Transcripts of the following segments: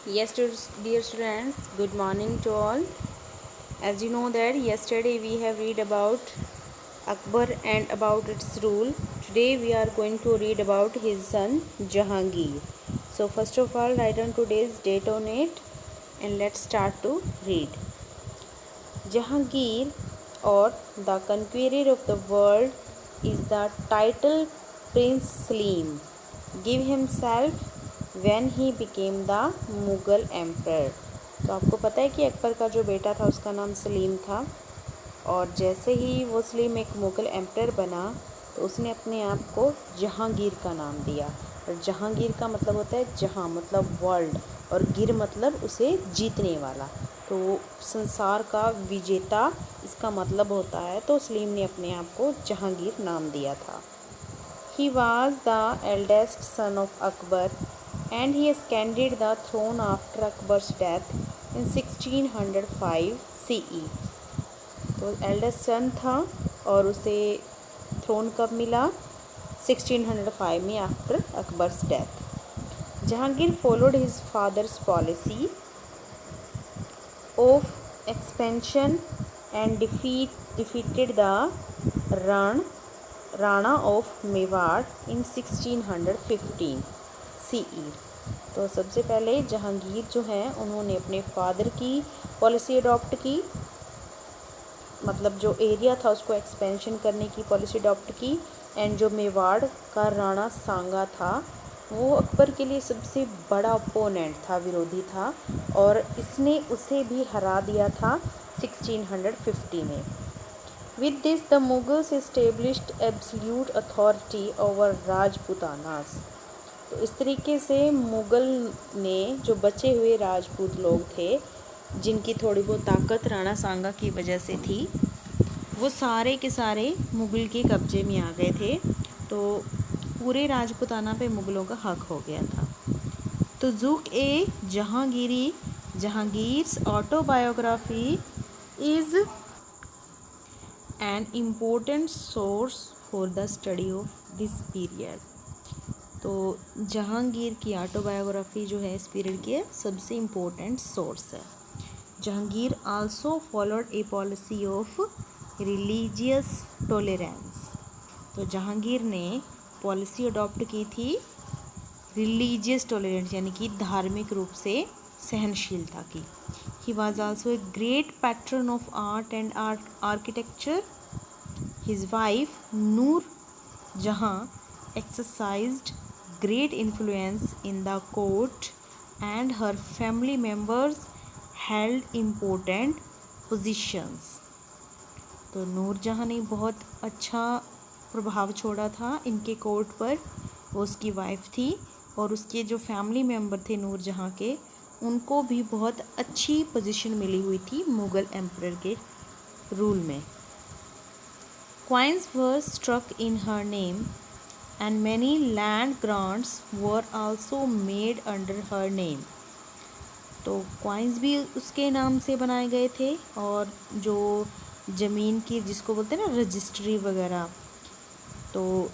Yes, dear students, good morning to all. As you know that yesterday we have read about Akbar and about its rule. Today we are going to read about his son Jahangir. So first of all, write on today's date on it and let's start to read. Jahangir, or the Conqueror of the World, is the title Prince Salim gave himself when he became the Mughal Emperor. तो आपको पता है कि अकबर का जो बेटा था उसका नाम सलीम था, और जैसे ही वो सलीम एक मुग़ल एम्पर बना तो उसने अपने आप को जहांगीर का नाम दिया। और जहांगीर का मतलब होता है जहां मतलब वर्ल्ड, और गिर मतलब उसे जीतने वाला, तो संसार का विजेता इसका मतलब होता है। तो सलीम ने अपने आप को जहांगीर नाम दिया था। He was the eldest son of Akbar and he ascended the throne after Akbar's death in 1605 CE। तो एल्डेस्ट सन था और उसे थ्रोन कब मिला? 1605 में, after Akbar's death. Jahangir followed his father's policy of expansion and defeated the Rana of Mewar in 1615 CE। तो सबसे पहले जहांगीर जो है उन्होंने अपने फादर की पॉलिसी अडॉप्ट की, मतलब जो एरिया था उसको एक्सपेंशन करने की पॉलिसी अडॉप्ट की। एंड जो मेवाड़ का राणा सांगा था वो अकबर के लिए सबसे बड़ा ओपोनेंट था, विरोधी था, और इसने उसे भी हरा दिया था 1650 में। With this the Mughals established absolute authority over Rajputanas. तो इस तरीके से मुग़ल ने जो बचे हुए राजपूत लोग थे जिनकी थोड़ी बहुत ताकत राणा सांगा की वजह से थी, वो सारे के सारे मुग़ल के कब्जे में आ गए थे। तो पूरे राजपूताना पे मुग़लों का हक हो गया था। तो Tuzuk e Jahangiri, Jahangir's autobiography is an important source for the study of this period. तो जहांगीर की ऑटोबायोग्राफी जो है इस पीरियड की सबसे इम्पोर्टेंट सोर्स है। Jahangir also followed A policy of religious tolerance. तो जहांगीर ने पॉलिसी अडॉप्ट की थी रिलीजियस टॉलरेंस, यानी कि धार्मिक रूप से सहनशीलता की। He was also a great patron of art and architecture. His wife Nur Jahan exercised great influence in the court and her family members held important positions। तो नूरजहाँ ने बहुत अच्छा प्रभाव छोड़ा था इनके कोर्ट पर। वो उसकी वाइफ थी और उसके जो फैमिली मेम्बर थे नूरजहाँ के, उनको भी बहुत अच्छी पोजीशन मिली हुई थी मुग़ल एम्परर के रूल में। Coins were struck in her name and many land grants were also made under her name। तो कॉइन्स भी उसके नाम से बनाए गए थे, और जो ज़मीन की जिसको बोलते हैं ना रजिस्ट्री वगैरह, तो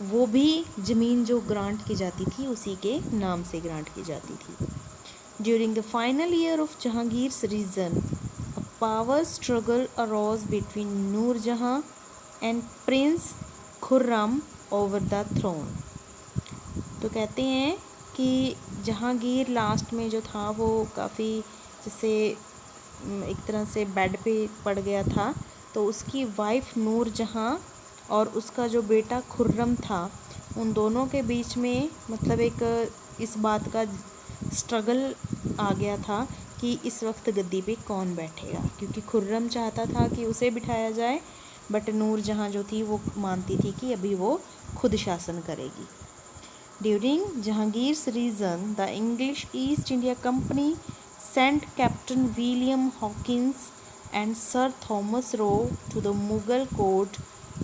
वो भी ज़मीन जो ग्रांट की जाती थी उसी के नाम से ग्रांट की जाती थी। During the final year of Jahangir's reign a power struggle arose between Nurjahan and prince Khurram over the throne. तो कहते हैं कि जहांगीर लास्ट में जो था वो काफ़ी जैसे एक तरह से बेड पे पड़ गया था। तो उसकी वाइफ नूरजहाँ और उसका जो बेटा खुर्रम था, उन दोनों के बीच में मतलब एक इस बात का स्ट्रगल आ गया था कि इस वक्त गद्दी पे कौन बैठेगा, क्योंकि खुर्रम चाहता था कि उसे बिठाया जाए, बट नूरजहाँ जो थी वो मानती थी कि अभी वो खुद शासन करेगी। During Jahangir's reign the English East India Company sent Captain William Hawkins and Sir Thomas Roe to the Mughal court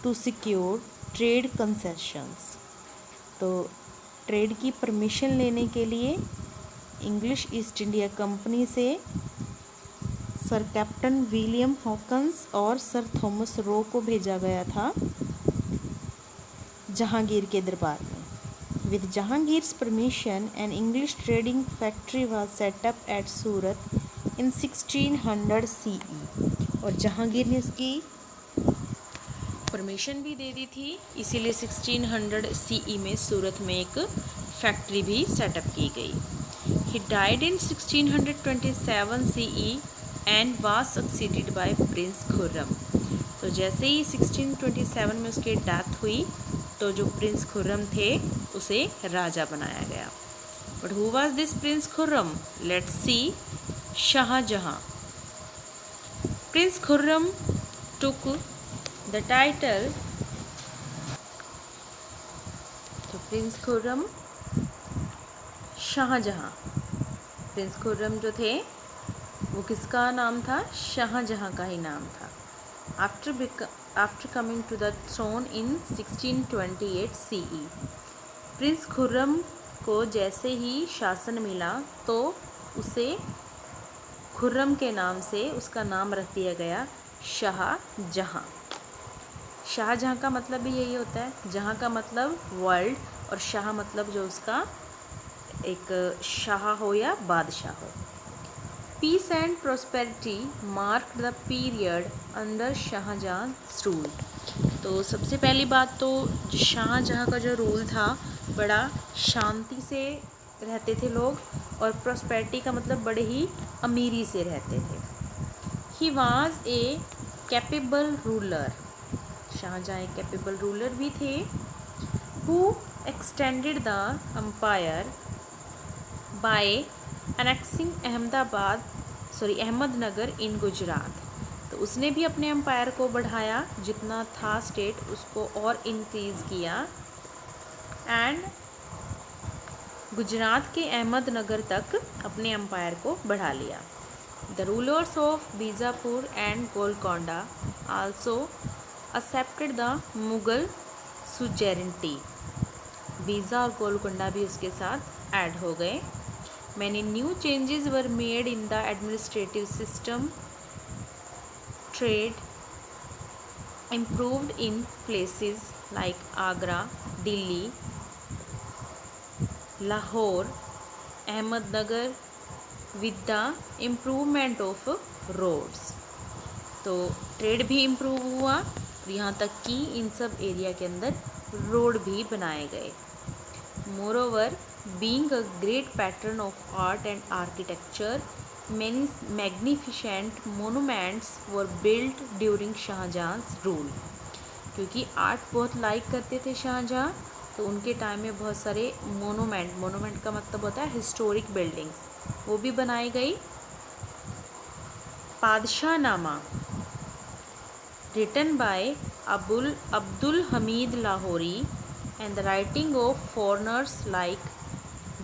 to secure trade concessions. तो ट्रेड की परमिशन लेने के लिए इंग्लिश ईस्ट इंडिया कंपनी से सर कैप्टन विलियम हॉकिंस और Sir Thomas Roe को भेजा गया था जहांगीर के दरबार में। With Jahangir's permission, an English trading factory was set up at Surat in 1600 CE. और जहांगीर ने इसकी परमिशन भी दे दी थी, इसीलिए 1600 CE में सूरत में एक फैक्ट्री भी सेटअप की गई. He died in 1627 CE and was succeeded by Prince Khurram. तो जैसे ही 1627 में उसकी डेथ हुई तो जो प्रिंस खुर्रम थे उसे राजा बनाया गया. But who was this prince Khurram? Let's see. Shahjahan. Prince Khurram took the title. तो प्रिंस खुर्रम शाहजहां. प्रिंस खुर्रम जो थे वो किसका नाम था? शाहजहां का ही नाम था. After coming to the throne in 1628 CE, Prince Khurram को जैसे ही शासन मिला तो उसे खुर्रम के नाम से उसका नाम रख दिया गया शाहजहां. शाहजहां का मतलब भी यही होता है, जहां का मतलब वर्ल्ड और शाह मतलब जो उसका एक शाह हो या बादशाह हो. Peace and prosperity marked the period under शाहजहां's rule. तो सबसे पहली बात तो शाहजहां का जो रूल था बड़ा शांति से रहते थे लोग, और प्रॉस्पेरिटी का मतलब बड़े ही अमीरी से रहते थे. He was a capable ruler. Shahjahan एक कैपेबल रूलर भी थे. Who extended the empire by annexing Ahmednagar इन गुजरात. तो उसने भी अपने एम्पायर को बढ़ाया, जितना था स्टेट उसको और इंक्रीज़ किया, एंड गुजरात के अहमदनगर तक अपने एम्पायर को बढ़ा लिया. The rulers of Bijapur and Golconda also accepted the Mughal suzerainty. बीजा और गोलकोंडा भी उसके साथ ऐड हो गए. Many new changes were made in the administrative system. Trade improved in places like Agra, Delhi, Lahore, Ahmednagar with the improvement of roads. तो trade भी improve हुआ, यहाँ तक कि इन सब एरिया के अंदर रोड भी बनाए गए. Moreover, being a great patron of art and architecture, many magnificent monuments were built during शाहजहां's rule. क्योंकि आर्ट बहुत लाइक करते थे शाहजहां, तो उनके टाइम में बहुत सारे मोनूमेंट का मतलब होता है हिस्टोरिक बिल्डिंग्स, वो भी बनाई गई. Padshahnama written by Abdul Hamid Lahori and the writing of foreigners like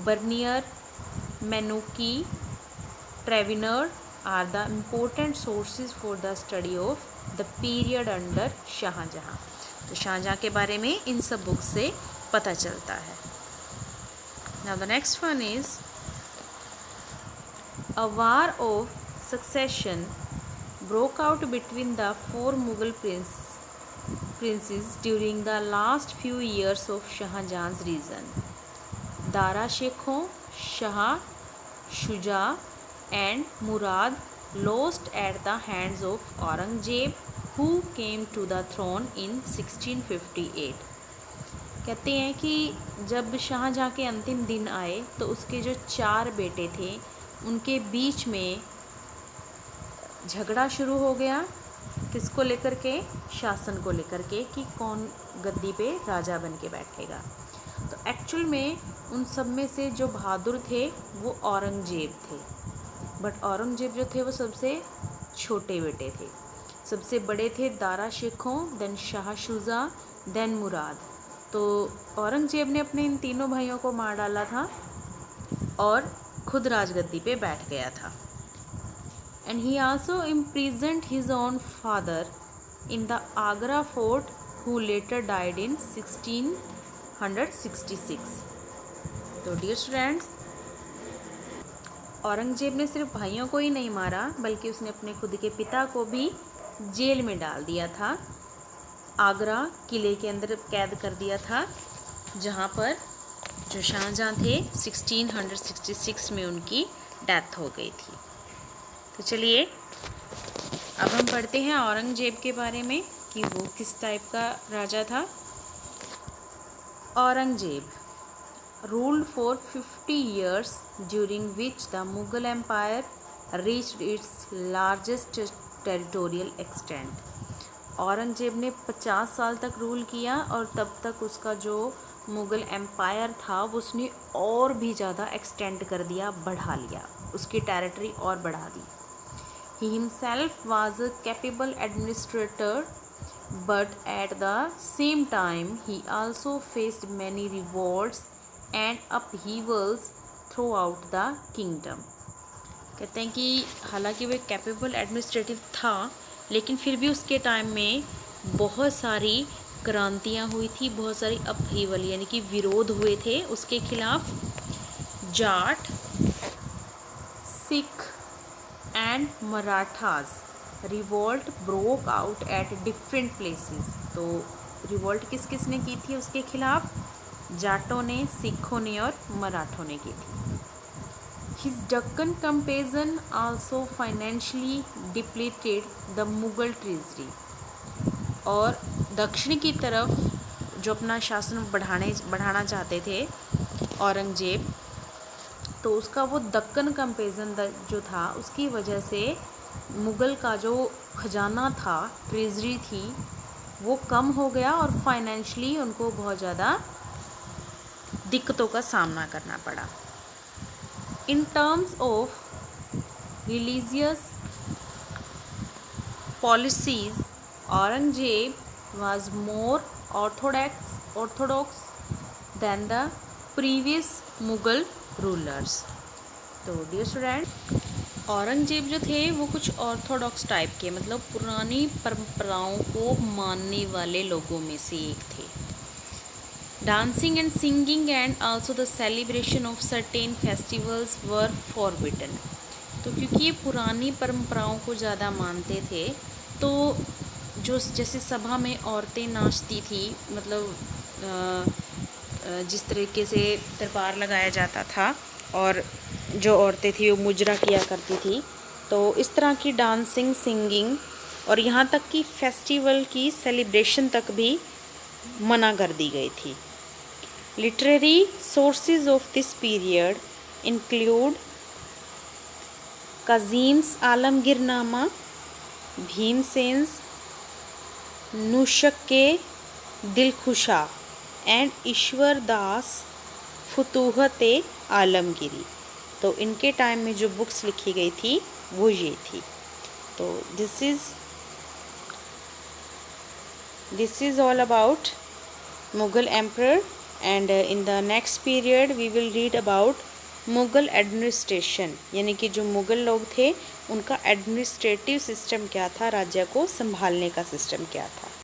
Bernier, Manuki, Trevenard are the important sources for the study of the period under Shahjahan. तो शाहजहां के बारे में इन सब बुक से पता चलता है. Now the next one is a war of succession broke out between the four Mughal princes during the last few years of Shahjahan's reign. Dara Shekho, Shah Shuja and Murad lost at the hands of Aurangzeb, who came to the throne in 1658. कहते हैं कि जब शाहजहां के अंतिम दिन आए तो उसके जो 4 बेटे थे उनके बीच में झगड़ा शुरू हो गया. किसको लेकर के? शासन को लेकर के, कि कौन गद्दी पे राजा बन के बैठेगा. तो एक्चुअल में उन सब में से जो बहादुर थे वो औरंगजेब थे, बट औरंगजेब जो थे वो सबसे छोटे बेटे थे. सबसे बड़े थे दारा शिकोह, देन शाह शुजा, देन मुराद. तो औरंगजेब ने अपने इन तीनों भाइयों को मार डाला था और खुद राजगद्दी पे बैठ गया था. And he also imprisoned his own father in the Agra fort, who later died in 1666. तो डियर स्टूडेंट्स, औरंगजेब ने सिर्फ भाइयों को ही नहीं मारा बल्कि उसने अपने खुद के पिता को भी जेल में डाल दिया था. आगरा किले के अंदर कैद कर दिया था, जहाँ पर जो शाहजहाँ थे 1666 में उनकी डेथ हो गई थी। तो चलिए अब हम पढ़ते हैं औरंगजेब के बारे में कि वो किस टाइप का राजा था। Aurangzeb ruled for 50 years, during which the Mughal Empire reached its largest territorial extent. Aurangzeb ने 50 साल तक रूल किया और तब तक उसका जो मुग़ल एम्पायर था वो उसने और भी ज़्यादा एक्सटेंड कर दिया, बढ़ा लिया, उसकी टेरिटरी और बढ़ा दी। He himself was a capable administrator, but at the same time he also faced many revolts and upheavals throughout the kingdom. कहते हैं कि हालांकि वो एक कैपेबल एडमिनिस्ट्रेटिव था, लेकिन फिर भी उसके टाइम में बहुत सारी क्रांतियाँ हुई थी, बहुत सारी अपहीवल यानी कि विरोध हुए थे उसके खिलाफ। Jat, Sikh and Marathas revolt broke out at different places. तो रिवोल्ट किस किस ने की थी उसके खिलाफ? जाटों ने, सिखों ने और मराठों ने की थी। His Deccan campaign also financially depleted the Mughal treasury. और दक्षिण की तरफ जो अपना शासन बढ़ाना चाहते थे औरंगजेब, तो उसका वो दक्कन कैंपेन जो था उसकी वजह से मुग़ल का जो खजाना था, ट्रेजरी थी, वो कम हो गया और फाइनेंशियली उनको बहुत ज़्यादा दिक्कतों का सामना करना पड़ा। In terms of religious policies Aurangzeb was more orthodox than the previous Mughal rulers. तो डियर स्टूडेंट, औरंगजेब जो थे वो कुछ ऑर्थोडॉक्स टाइप के, मतलब पुरानी परंपराओं को मानने वाले लोगों में से एक थे। Dancing and singing and also the celebration of certain festivals were forbidden. तो क्योंकि ये पुरानी परंपराओं को ज़्यादा मानते थे, तो जो जैसे सभा में औरतें नाचती थी, मतलब जिस तरीके से दरबार लगाया जाता था और जो औरतें थी वो मुजरा किया करती थी, तो इस तरह की डांसिंग, सिंगिंग और यहाँ तक कि फेस्टिवल की सेलिब्रेशन तक भी मना कर दी गई थी। Literary sources of this period include Kazim's Alamgirnama, Bhimsen's Nuskha Dilkusha and Ishwar Das Futuhat Alamgiri. तो इनके टाइम में जो बुक्स लिखी गई थी वो ये थी। तो this is all about Mughal emperor, and in the next period we will read about Mughal administration, यानी कि जो मुग़ल लोग थे उनका एडमिनिस्ट्रेटिव सिस्टम क्या था, राज्य को संभालने का सिस्टम क्या था।